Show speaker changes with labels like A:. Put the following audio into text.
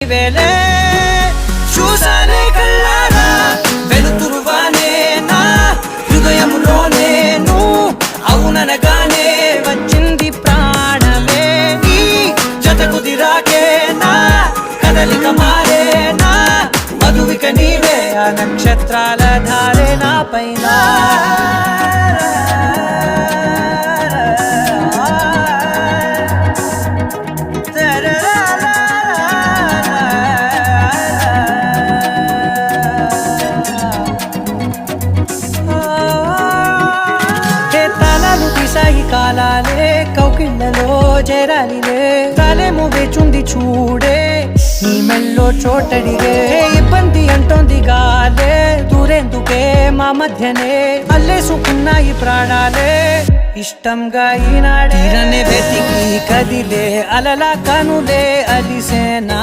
A: వేలే చూసానే కళ్ళారా వెలుతురువానే నా హృదయములోనే నువ్వు అవుననగానే వచ్చింది ప్రాణమే నీ జతకు దిరాకే నా కదలిక మారే నా మధువిక నీవే ఆ నక్షత్రాల ధారే నా పైన కాలాలే కౌకిళ్ళలో చేరాలిలే కాలేమో వేచుంది చూడే నీ మెల్లో చోటడిగే ఇబ్బంది అంటోంది గాలే దూరేందుకే మా మధ్యనే అల్లేసుకున్నాయి ప్రాణాలే ఇష్టంగా ఈనాడే వెతికి కదిలే అలలా కనులే అలిసేనా